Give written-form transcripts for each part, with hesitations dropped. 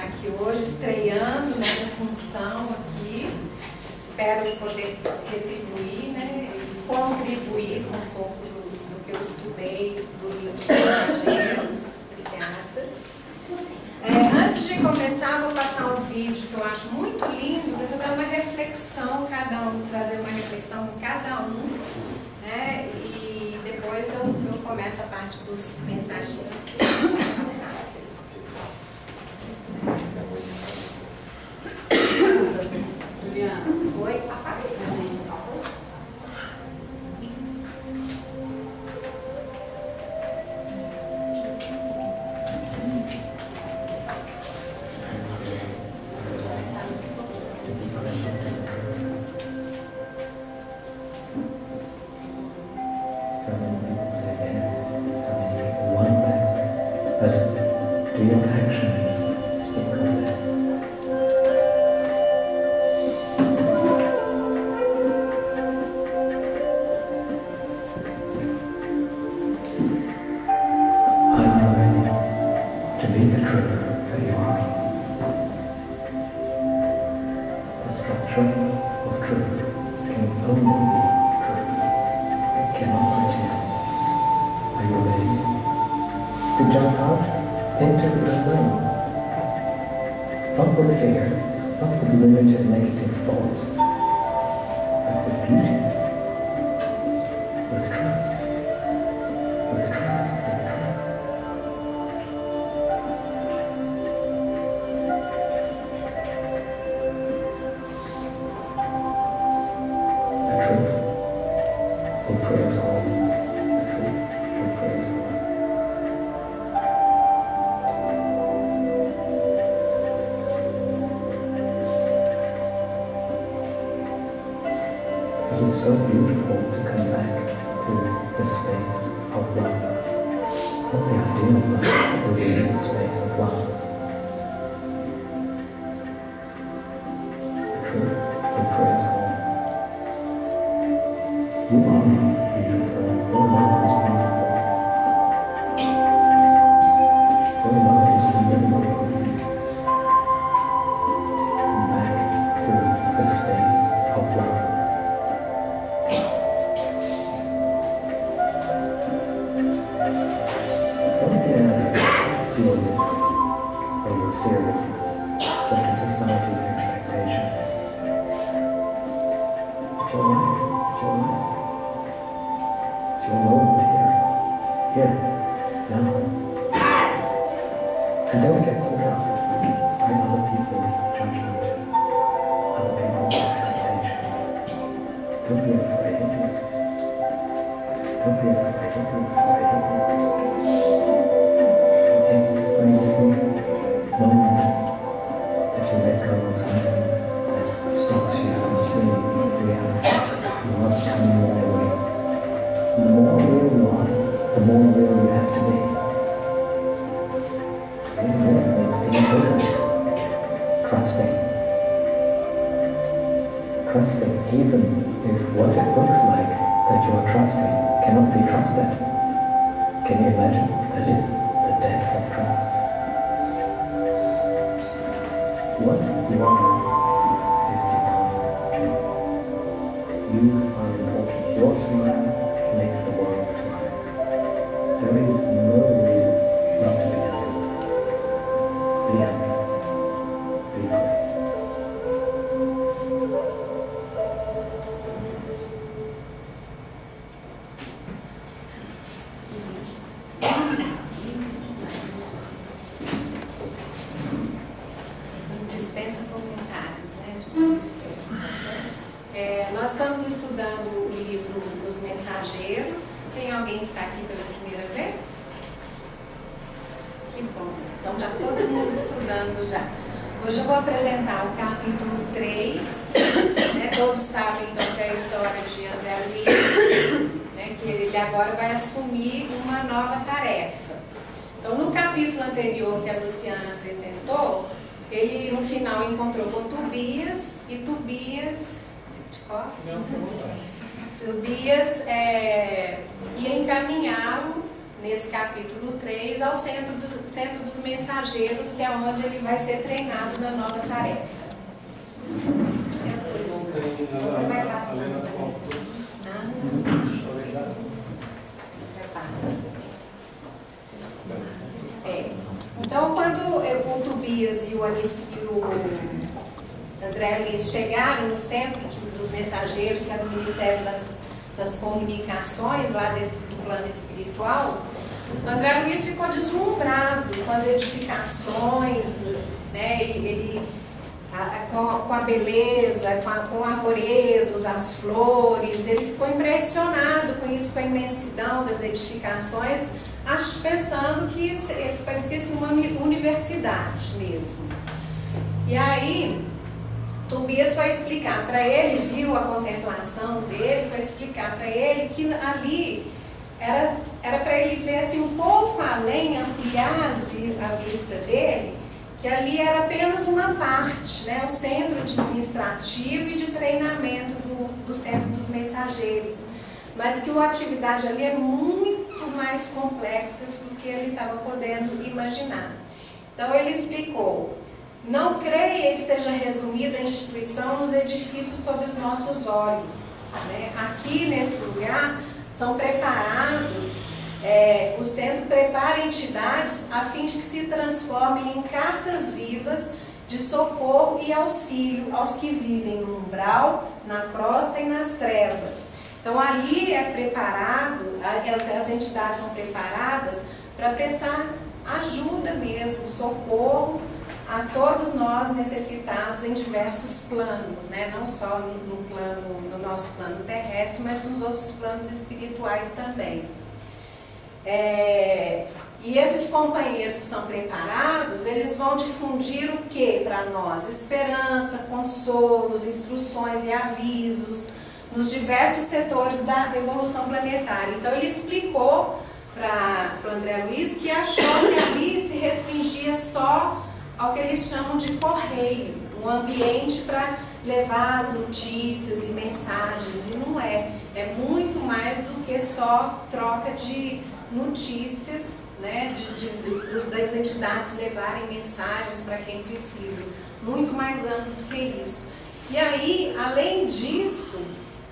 estar aqui hoje, estreando nessa função aqui. Espero poder retribuir, né, e contribuir com um pouco do que eu estudei do livro dos Mensageiros. Obrigada. Antes de começar, vou passar um vídeo que eu acho muito lindo para fazer uma reflexão, cada um, trazer uma reflexão com cada um, né, e depois eu começo a parte dos mensageiros. Juliana, Oi, papai. a gente falou? So many people say yes, so many people want this, but do your actions speak of this? Are you ready to be the truth that you are? The structure of truth can only be truth. It cannot pretend. Are you ready to jump out into the unknown? Not with fear, not with limited negative thoughts, but with beauty, with trust, with trust, with trust. The truth will praise all. The truth will praise all. It is so beautiful to come back to the space of love. Not the idea of love, but the real space of love. The truth will praise all. You are beautiful. Your love is beautiful. Your love is beautiful. Come back to the space of love. Don't dare feel wisdom or your seriousness or to society's expectations. It's your life. It's your life. It's your moment here, now. And don't get caught up by other people's judgment, other people's expectations. Don't be afraid. Don't be afraid. Don't be afraid. Every moment that you let go of something that stops you from seeing reality, you are becoming more real. And the more real you are, the more real you have to be. Being real means being open, trusting. Trusting even if what it looks like that you are trusting cannot be trusted. Can you imagine? That is the depth of trust. What you are is divine. You are important. Your smile makes the world smile. There is no reason not to be happy. Be happy. Be free. Isso não dispensa comentários, né? Não dispensa. Nós estamos estudando o livro Os Mensageiros. Tem alguém que está aqui pela primeira vez? Que bom. Então já todo mundo estudando já. Hoje eu vou apresentar o capítulo 3. Né? Todos sabem então que é a história de André Luiz, né? Que ele agora vai assumir uma nova tarefa. Então no capítulo anterior que a Luciana apresentou, ele no final encontrou com Tobias e Tobias ia encaminhá-lo nesse capítulo 3, ao centro dos mensageiros, que é onde ele vai ser treinado na nova tarefa. Você vai passando. Então, quando o Tobias e o André Luiz chegaram no centro dos mensageiros, que era o Ministério das Comunicações, lá do plano espiritual, o André Luiz ficou deslumbrado com as edificações, né? Com a beleza, com arvoredos, as flores. Ele ficou impressionado com isso, com a imensidão das edificações, pensando que parecia uma universidade mesmo. E aí, Tobias foi explicar para ele, viu a contemplação dele, foi explicar para ele que ali era para ele ver assim, um pouco além, ampliar a vista dele, que ali era apenas uma parte, né, o centro administrativo e de treinamento do centro dos mensageiros, mas que a atividade ali é muito mais complexa do que ele estava podendo imaginar. Então ele explicou: não creia esteja resumida a instituição nos edifícios sob os nossos olhos, né? Aqui nesse lugar são preparados, o centro prepara entidades a fim de que se transformem em cartas vivas de socorro e auxílio aos que vivem no umbral, na crosta e nas trevas. Então ali é preparado, as entidades são preparadas para prestar ajuda mesmo, socorro a todos nós necessitados em diversos planos, né? Não só no nosso plano terrestre, mas nos outros planos espirituais também. E esses companheiros que são preparados, eles vão difundir o que para nós? Esperança, consolos, instruções e avisos nos diversos setores da evolução planetária. Então ele explicou para o André Luiz que achou que ali se restringia só ao que eles chamam de correio, um ambiente para levar as notícias e mensagens, e não é. É muito mais do que só troca de notícias, né, das entidades levarem mensagens para quem precisa. Muito mais amplo do que isso. E aí, além disso,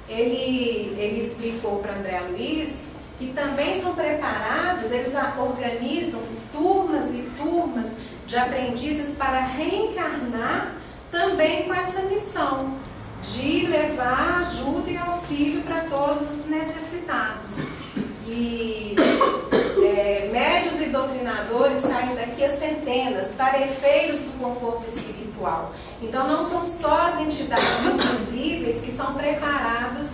ele explicou para André Luiz que também são preparados, eles organizam turmas e turmas de aprendizes para reencarnar também com essa missão de levar ajuda e auxílio para todos os necessitados. E médios e doutrinadores saem daqui a centenas, tarefeiros do conforto espiritual. Então não são só as entidades invisíveis que são preparadas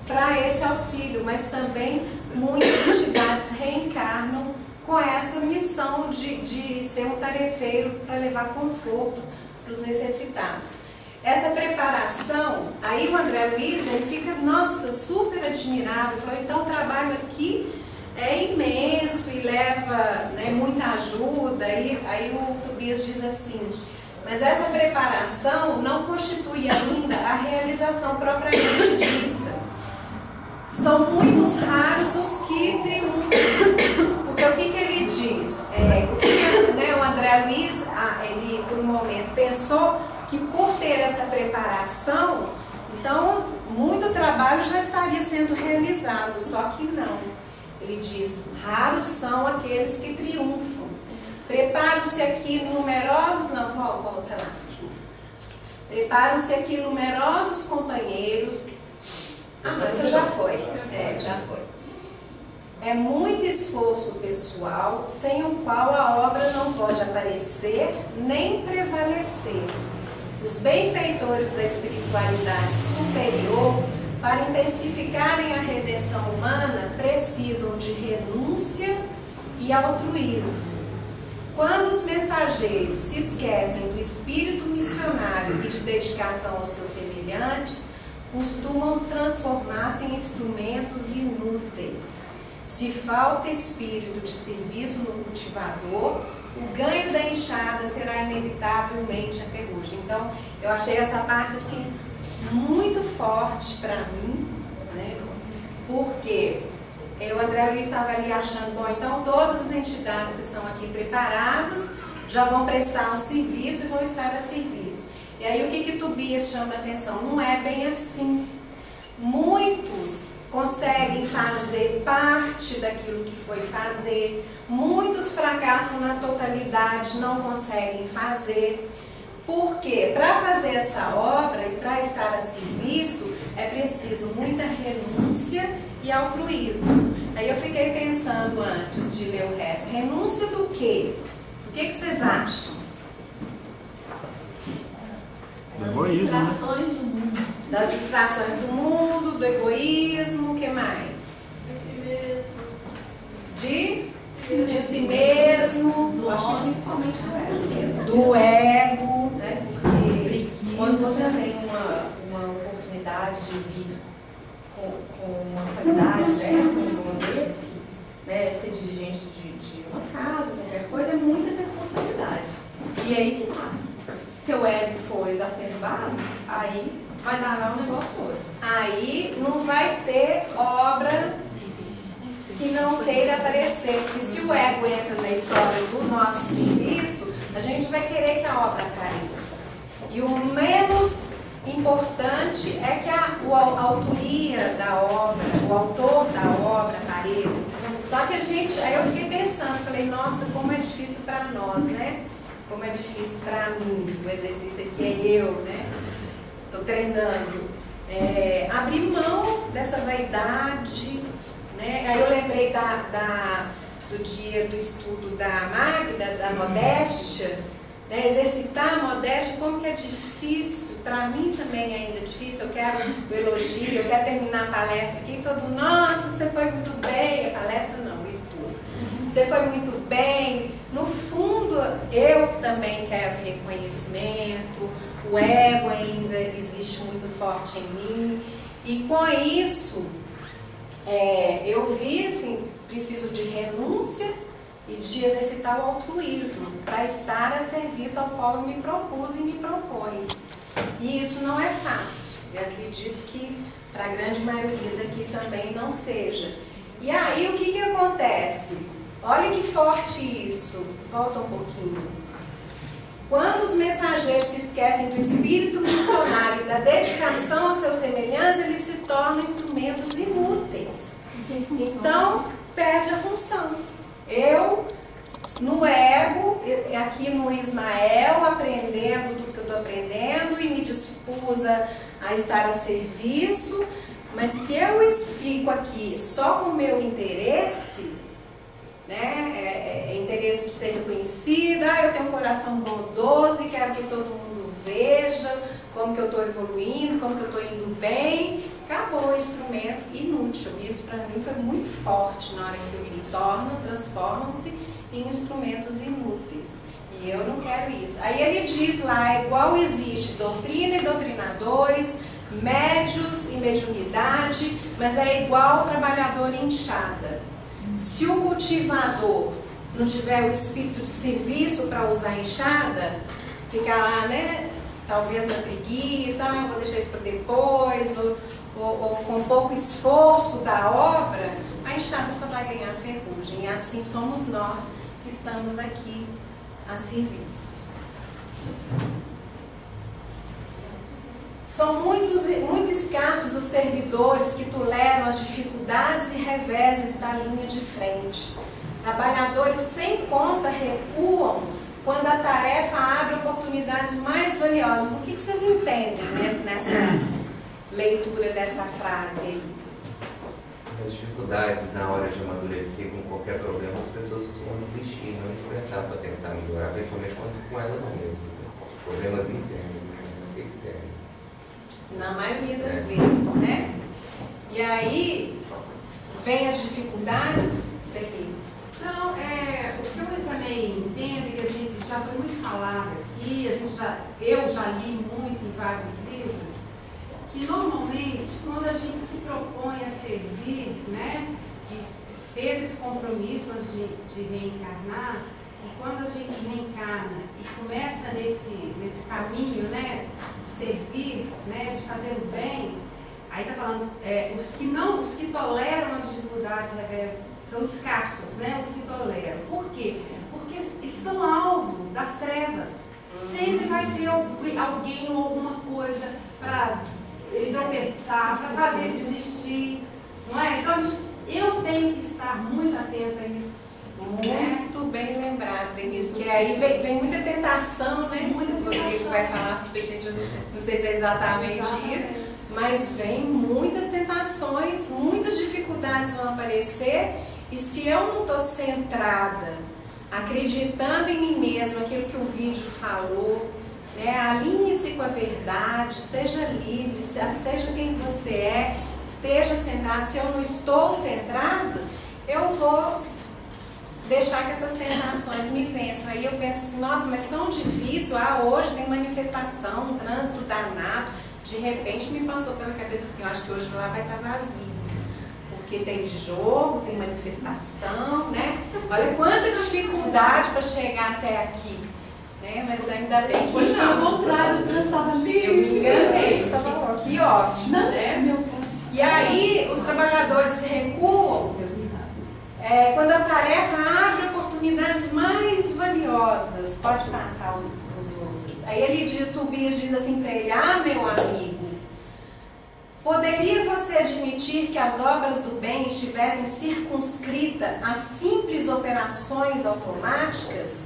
para esse auxílio, mas também muitas entidades reencarnam com essa missão de ser um tarefeiro para levar conforto para os necessitados. Essa preparação, aí o André Luiz, ele fica, nossa, super admirado, falou, então o trabalho aqui é imenso e leva, né, muita ajuda. Aí o Tobias diz assim: mas essa preparação não constitui ainda a realização propriamente dita. São muitos raros os que triunfam. Porque o que ele diz? O André Luiz, ele por um momento pensou que por ter essa preparação, então muito trabalho já estaria sendo realizado, só que não. Ele diz: raros são aqueles que triunfam. Preparam-se aqui numerosos, não, volta lá. Preparam-se aqui numerosos companheiros. Não, isso já foi. Já foi. É muito esforço pessoal, sem o qual a obra não pode aparecer nem prevalecer. Os benfeitores da espiritualidade superior, para intensificarem a redenção humana, precisam de renúncia e altruísmo. Quando os mensageiros se esquecem do espírito missionário e de dedicação aos seus semelhantes, costumam transformar-se em instrumentos inúteis. Se falta espírito de serviço no cultivador, o ganho da enxada será inevitavelmente a ferrugem. Então, eu achei essa parte assim muito forte para mim, né? Porque O André Luiz estava ali achando, bom, então todas as entidades que são aqui preparadas já vão prestar um serviço e vão estar a serviço. E aí o que Tobias chama a atenção? Não é bem assim. Muitos conseguem fazer parte daquilo que foi fazer, muitos fracassam na totalidade, não conseguem fazer. Porque para fazer essa obra e para estar a serviço é preciso muita renúncia e altruísmo. Aí eu fiquei pensando antes de ler o resto, renúncia do quê? Do que vocês acham? Egoísmo, né? Das distrações do mundo, do egoísmo, o que mais? De si mesmo, do ego, né? Porque quando você tem uma oportunidade de vir com uma qualidade dessa, um dom desse, né? Ser dirigente de uma casa, qualquer coisa, é muita responsabilidade. E aí que tá. Se seu ego for exacerbado, aí vai dar o negócio todo. Aí não vai ter obra que não queira aparecer. Porque se o ego entra na história do nosso serviço, a gente vai querer que a obra apareça. E o menos importante é que a autoria da obra, o autor da obra apareça. Só que aí eu fiquei pensando, falei, nossa, como é difícil para nós, né? Como é difícil para mim, o exercício aqui é eu, né? Estou treinando. Abrir mão dessa vaidade, né? Aí eu lembrei do dia do estudo da Magda, da modéstia, né? Exercitar a modéstia, como que é difícil, para mim também é ainda difícil. Eu quero o elogio, eu quero terminar a palestra aqui, todo mundo, nossa, você foi muito bem, a palestra não, o estudo. Você foi muito bem. No fundo, eu também quero reconhecimento, o ego ainda existe muito forte em mim. E com isso, eu vi, assim, preciso de renúncia e de exercitar o altruísmo para estar a serviço ao qual eu me propus e me proponho. E isso não é fácil. Eu acredito que para a grande maioria daqui também não seja. E aí, o que acontece? Olha que forte isso. Volta um pouquinho. Quando os mensageiros se esquecem do espírito missionário e da dedicação aos seus semelhantes, eles se tornam instrumentos inúteis. Então, perde a função. Eu, no ego, aqui no Ismael, aprendendo tudo que eu estou aprendendo e me dispus a estar a serviço, mas se eu fico aqui só com o meu interesse, né, interesse de ser reconhecida, eu tenho um coração bondoso e quero que todo mundo veja como que eu estou evoluindo, como que eu estou indo bem, acabou o instrumento inútil. Isso para mim foi muito forte na hora que eu me transformam-se em instrumentos inúteis. E eu não quero isso. Aí ele diz lá, igual existe doutrina e doutrinadores, médios e mediunidade, mas é igual trabalhador e enxada. Se o cultivador não tiver o espírito de serviço para usar a enxada, ficar lá, né, talvez na preguiça, vou deixar isso para depois, ou com pouco esforço da obra, a enxada só vai ganhar ferrugem. E assim somos nós que estamos aqui a serviço. São muito escassos os servidores que toleram as dificuldades e reveses da linha de frente. Trabalhadores sem conta recuam quando a tarefa abre oportunidades mais valiosas. O que vocês entendem nessa leitura dessa frase aí? As dificuldades na hora de amadurecer com qualquer problema, as pessoas costumam desistir, não enfrentar para tentar melhorar, principalmente quando com ela não mesmo. Problemas internos, problemas externos. Na maioria das vezes, né? E aí, vem as dificuldades, Denise. Não, o que eu também entendo, e que a gente já foi muito falado aqui, eu já li muito em vários livros, que normalmente, quando a gente se propõe a servir, né, que fez esse compromisso antes de reencarnar, e quando a gente reencarna e começa nesse caminho, né, de servir, né, de fazer o bem, Aí está falando, os que toleram as dificuldades são escassos, né? Os que toleram. Por quê? Porque eles são alvos das trevas. Sempre vai ter alguém ou alguma coisa para ele tropeçar, para fazer ele desistir. Não é? Então eu tenho que estar muito atenta a isso. Muito bem lembrado, Denise, que aí vem muita tentação, né? Muita O Rodrigo tentação. vai falar pra gente, não sei se é exatamente isso, mas vem muitas tentações, muitas dificuldades vão aparecer, e se eu não estou centrada, acreditando em mim mesma, aquilo que o vídeo falou, né? Alinhe-se com a verdade, seja livre, seja quem você é, esteja centrado. Se eu não estou centrada, eu vou deixar que essas tentações me vençam. Aí eu penso assim, nossa, mas tão difícil, hoje tem manifestação, um trânsito danado. De repente me passou pela cabeça assim, eu acho que hoje lá vai estar vazio. Porque tem jogo, tem manifestação, né? Olha quanta dificuldade para chegar até aqui. Né? Mas ainda bem que Hoje foi o contrário, você estava livre. eu me enganei. Estava Que ótimo, né? E aí os trabalhadores se recuam quando a tarefa abre oportunidades mais valiosas. Pode passar os outros. Aí ele diz, Tobias diz assim para ele, meu amigo, poderia você admitir que as obras do bem estivessem circunscritas a simples operações automáticas?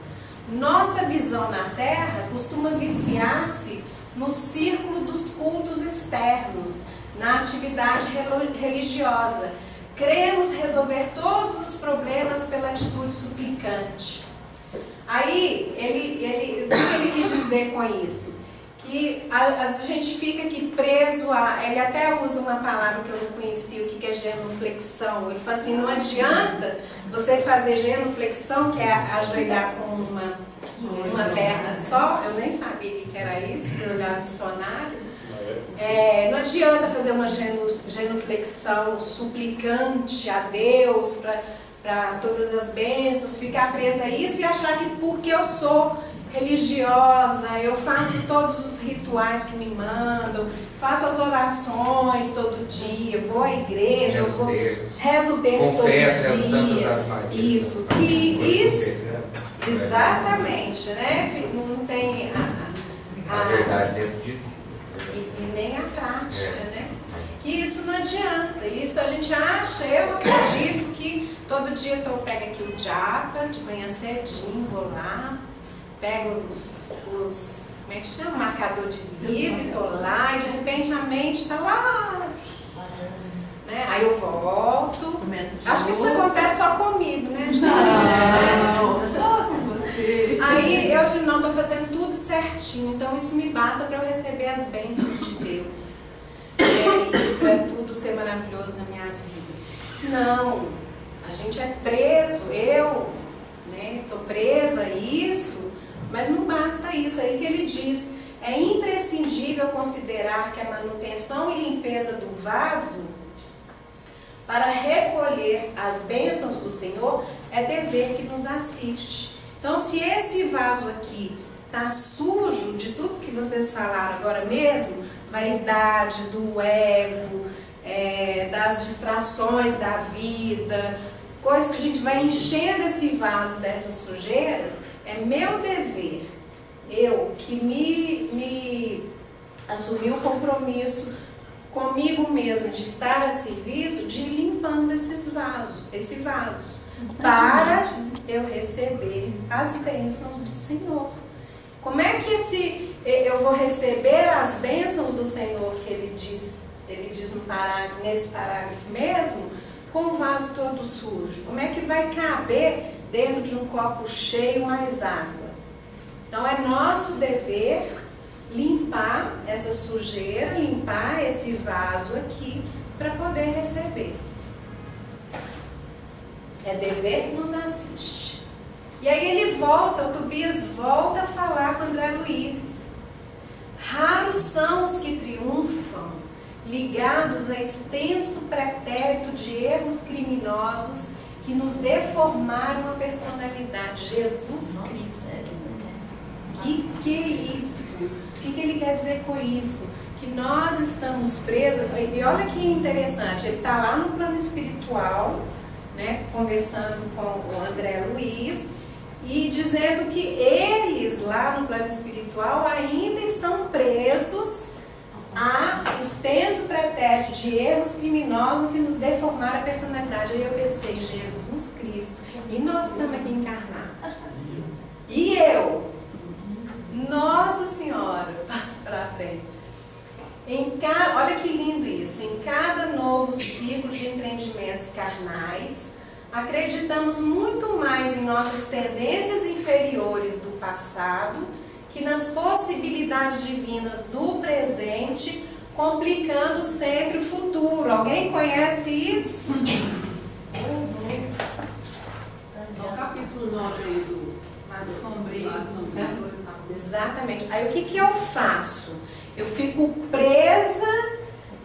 Nossa visão na Terra costuma viciar-se no círculo dos cultos externos, na atividade religiosa. Cremos resolver todos os problemas pela atitude suplicante. Aí, o que ele quis dizer com isso? Que a gente fica aqui preso ele até usa uma palavra que eu não conhecia, o que é genuflexão. Ele fala assim, não adianta você fazer genuflexão, que é ajoelhar com uma perna só. Eu nem sabia que era isso, para olhar no dicionário. Não adianta fazer uma genuflexão suplicante a Deus para todas as bênçãos, ficar presa a isso e achar que porque eu sou religiosa, eu faço todos os rituais que me mandam, faço as orações todo dia, vou à igreja, rezo o texto todo dia. Isso, exatamente, né? Não tem a verdade dentro de si. E nem a prática, né? Que isso não adianta. Isso a gente acha, eu acredito que todo dia eu pego aqui o japa, de manhã cedinho, vou lá, pego os como é que chama? Marcador de livro, tô lá, e de repente a mente tá lá. Né? Aí eu volto. Acho que isso acontece só comigo, né? Não, só com você. Aí eu digo, não, estou fazendo tudo certinho, então isso me basta para eu receber as bênçãos de Deus. E para tudo ser maravilhoso na minha vida. Não, a gente é preso, eu estou presa a isso, mas não basta isso. Aí que ele diz, é imprescindível considerar que a manutenção e limpeza do vaso para recolher as bênçãos do Senhor é dever que nos assiste. Então, se esse vaso aqui está sujo de tudo que vocês falaram agora mesmo, vaidade, do ego, das distrações da vida, coisas que a gente vai enchendo esse vaso dessas sujeiras, é meu dever, eu que me assumi o compromisso comigo mesmo de estar a serviço, de ir limpando esse vaso, para eu receber as bênçãos do Senhor. Como é que eu vou receber as bênçãos do Senhor que ele diz nesse parágrafo mesmo, com o vaso todo sujo? Como é que vai caber dentro de um copo cheio mais água? Então é nosso dever limpar essa sujeira, limpar esse vaso aqui para poder receber. É dever que nos assiste. E aí ele volta, o Tobias volta a falar com André Luiz. Raros são os que triunfam, ligados a extenso pretérito de erros criminosos que nos deformaram a personalidade. Jesus Cristo. Que é isso? O que ele quer dizer com isso? que nós estamos presos, e olha que interessante, ele está lá no plano espiritual, né, conversando com o André Luiz, e dizendo que eles lá no plano espiritual ainda estão presos a extenso pretérito de erros criminosos que nos deformaram a personalidade. Aí eu pensei, Jesus Cristo, e nós estamos aqui encarnados. E eu? Nossa Senhora, passa para frente. Olha que lindo isso, em cada novo ciclo de empreendimentos carnais, acreditamos muito mais em nossas tendências inferiores do passado que nas possibilidades divinas do presente, complicando sempre o futuro. Alguém conhece isso? No capítulo 9 aí do Lado Sombrio, Exatamente. Aí o que eu faço? Eu fico presa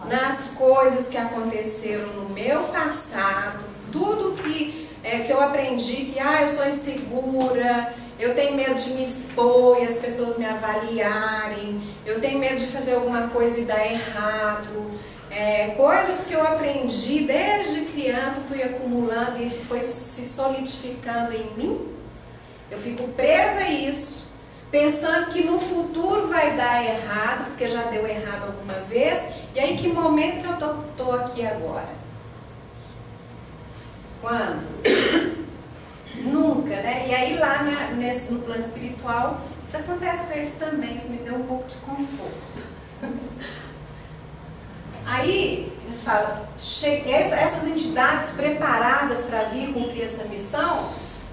nas coisas que aconteceram no meu passado, tudo que eu aprendi, que eu sou insegura, eu tenho medo de me expor e as pessoas me avaliarem, eu tenho medo de fazer alguma coisa e dar errado, coisas que eu aprendi desde criança, fui acumulando e isso foi se solidificando em mim. Eu fico presa a isso, pensando que no futuro vai dar errado, porque já deu errado alguma vez, e aí que momento que eu tô aqui agora? Quando? Nunca, né? E aí lá no plano espiritual, isso acontece com eles também, isso me deu um pouco de conforto. Aí, ele fala, essas entidades preparadas para vir cumprir essa missão,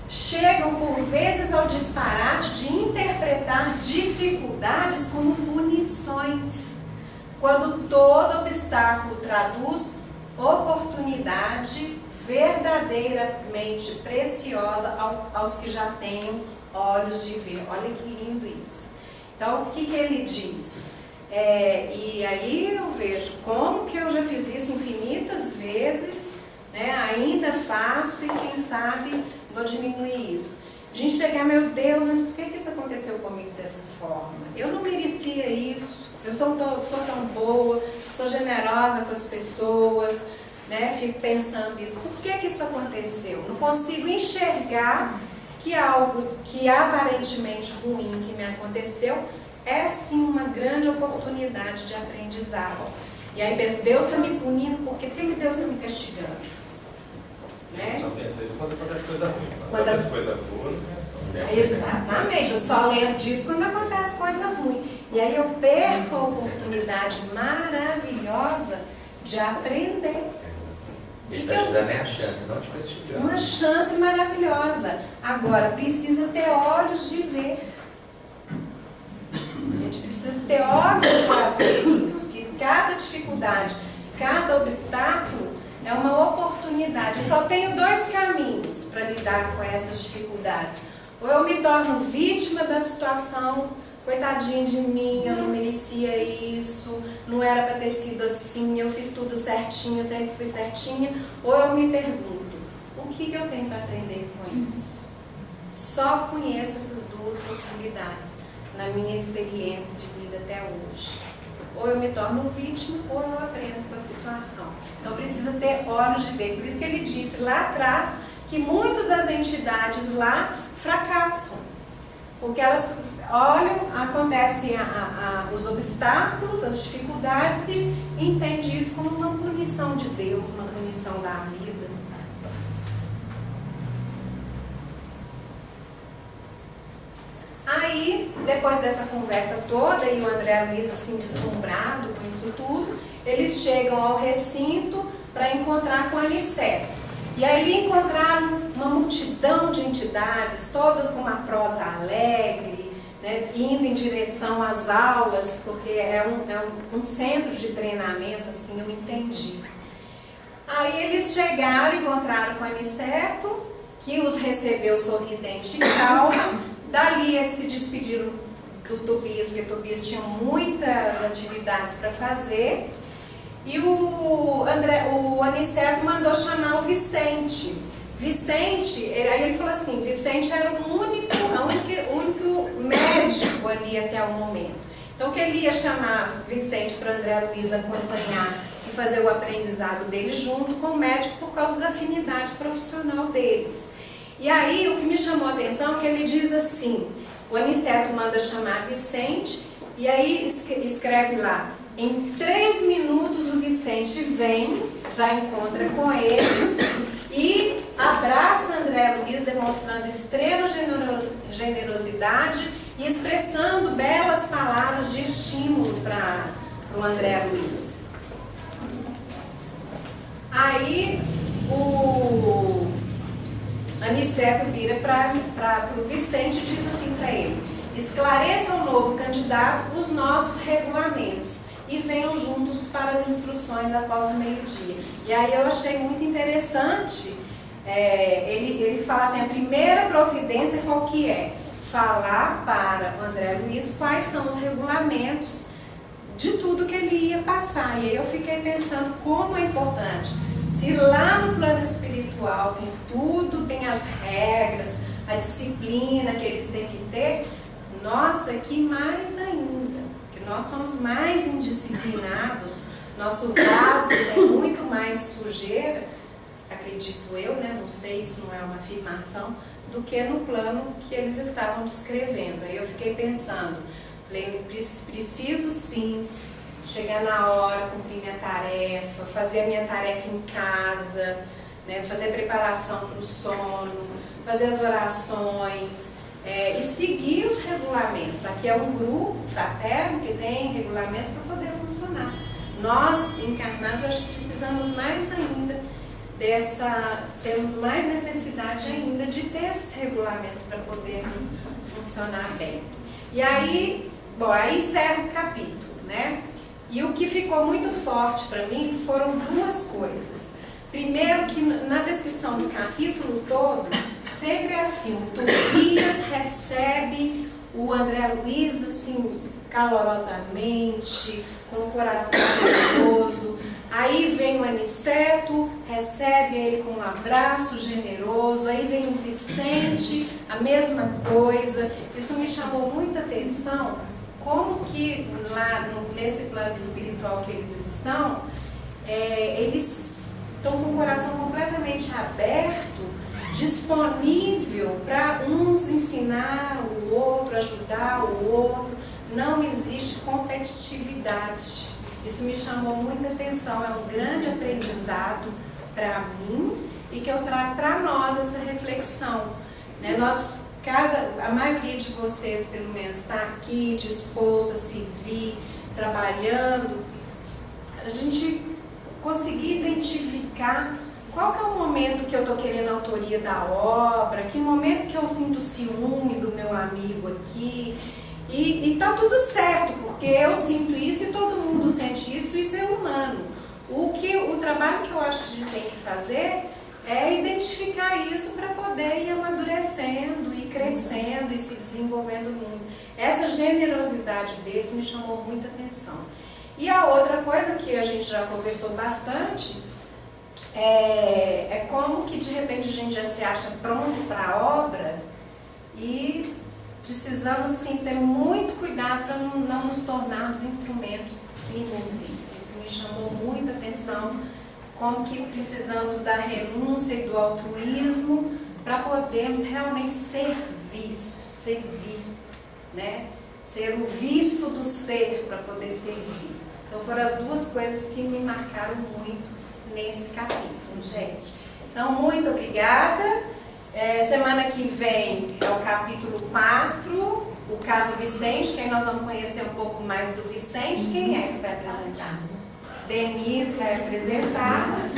chegam por vezes ao disparate de interpretar dificuldades como punições, quando todo obstáculo traduz oportunidade verdadeiramente preciosa aos que já tenham olhos de ver. Olha que lindo isso. Então, o que ele diz? E aí eu vejo como que eu já fiz isso infinitas vezes, né? Ainda faço e quem sabe vou diminuir isso. A gente chegar, meu Deus, mas por que isso aconteceu comigo dessa forma? Eu não merecia isso, eu sou tão boa, sou generosa com as pessoas, né? Fico pensando nisso, por que isso aconteceu? Não consigo enxergar que algo que aparentemente ruim que me aconteceu é sim uma grande oportunidade de aprendizado. E aí penso, Deus está me punindo, por que Deus está me castigando? Né? Só pensa isso quando acontece coisa ruim. Quando acontece coisa boa, não pensa. Exatamente, eu só lembro disso quando acontece coisa ruim. E aí eu perco a oportunidade maravilhosa de aprender. Ele está te dando a chance, não te castigando. Uma chance maravilhosa. Agora, precisa ter olhos de ver. A gente precisa ter olhos para ver isso. Que cada dificuldade, cada obstáculo é uma oportunidade. Eu só tenho dois caminhos para lidar com essas dificuldades. Ou eu me torno vítima da situação, coitadinha de mim, eu não merecia isso, não era para ter sido assim, eu fiz tudo certinho, sempre fui certinha. Ou eu me pergunto, o que eu tenho para aprender com isso? Só conheço essas duas possibilidades na minha experiência de vida até hoje. Ou eu me torno vítima, ou eu aprendo com a situação. Então precisa ter olhos de ver. Por isso que ele disse lá atrás que muitas das entidades lá fracassam. Porque elas olham, acontecem os obstáculos, as dificuldades e entendem isso como uma punição de Deus, uma punição da vida. Aí, depois dessa conversa toda, e o André Luiz assim deslumbrado com isso tudo, eles chegam ao recinto para encontrar com Aniceto. E aí encontraram uma multidão de entidades, todas com uma prosa alegre, né, indo em direção às aulas, porque é um centro de treinamento, assim, eu entendi. Aí eles chegaram, encontraram com Aniceto, que os recebeu sorridente e calmo. Dali eles se despediram do Tobias, porque Tobias tinha muitas atividades para fazer. E o Aniceto mandou chamar o Vicente. Vicente, aí ele falou assim, Vicente era o único médico ali até o momento. Então, que ele ia chamar Vicente para André Luiz acompanhar e fazer o aprendizado dele junto com o médico por causa da afinidade profissional deles. E aí, o que me chamou a atenção é que ele diz assim, o Aniceto manda chamar Vicente, e aí escreve lá, em 3 minutos o Vicente vem, já encontra com eles, e abraça André Luiz, demonstrando extrema generosidade e expressando belas palavras de estímulo para o André Luiz. Aí o Aniceto vira para o Vicente e diz assim para ele, esclareça ao novo candidato os nossos regulamentos e venham juntos para as instruções após o meio-dia. E aí eu achei muito interessante, ele fala assim, a primeira providência qual que é? Falar para o André Luiz quais são os regulamentos de tudo que ele ia passar. E aí eu fiquei pensando como é importante. Se lá no plano espiritual tem tudo, tem as regras, a disciplina que eles têm que ter, nossa, aqui mais ainda, porque nós somos mais indisciplinados, nosso vaso tem muito mais sujeira, acredito eu, né? Não sei, isso não é uma afirmação, do que no plano que eles estavam descrevendo. Aí eu fiquei pensando, falei, preciso sim chegar na hora, cumprir minha tarefa, fazer a minha tarefa em casa, né, fazer a preparação para o sono, fazer as orações e seguir os regulamentos. Aqui é um grupo fraterno que tem regulamentos para poder funcionar. Nós, encarnados, acho que precisamos mais ainda temos mais necessidade ainda de ter esses regulamentos para podermos funcionar bem. E aí, bom, aí encerra o capítulo, né? E o que ficou muito forte para mim foram duas coisas. Primeiro, que na descrição do capítulo todo, sempre é assim, o Tobias recebe o André Luiz assim, calorosamente, com o coração generoso. Aí vem o Aniceto, recebe ele com um abraço generoso. Aí vem o Vicente, a mesma coisa. Isso me chamou muita atenção, como que lá nesse plano espiritual que eles estão, eles estão com o coração completamente aberto, disponível para uns ensinar o outro, ajudar o outro. Não existe competitividade. Isso me chamou muita atenção, é um grande aprendizado para mim e que eu trago para nós essa reflexão, né? A maioria de vocês, pelo menos, está aqui disposto a servir, trabalhando. A gente conseguir identificar qual que é o momento que eu estou querendo a autoria da obra, que momento que eu sinto ciúme do meu amigo aqui. E tá tudo certo, porque eu sinto isso e todo mundo sente isso, isso é humano. O trabalho que eu acho que a gente tem que fazer é identificar isso para poder ir amadurecendo, ir crescendo e se desenvolvendo muito. Essa generosidade deles me chamou muita atenção. E a outra coisa que a gente já conversou bastante é como que de repente a gente já se acha pronto para a obra e precisamos sim ter muito cuidado para não nos tornarmos instrumentos inúteis. Isso me chamou muita atenção, como que precisamos da renúncia e do altruísmo para podermos realmente servir, né? Ser o viço do ser para poder servir. Então foram as duas coisas que me marcaram muito nesse capítulo, gente. Então, muito obrigada. Semana que vem é o capítulo 4, o caso Vicente, que aí nós vamos conhecer um pouco mais do Vicente. Quem é que vai apresentar? Denise vai apresentar.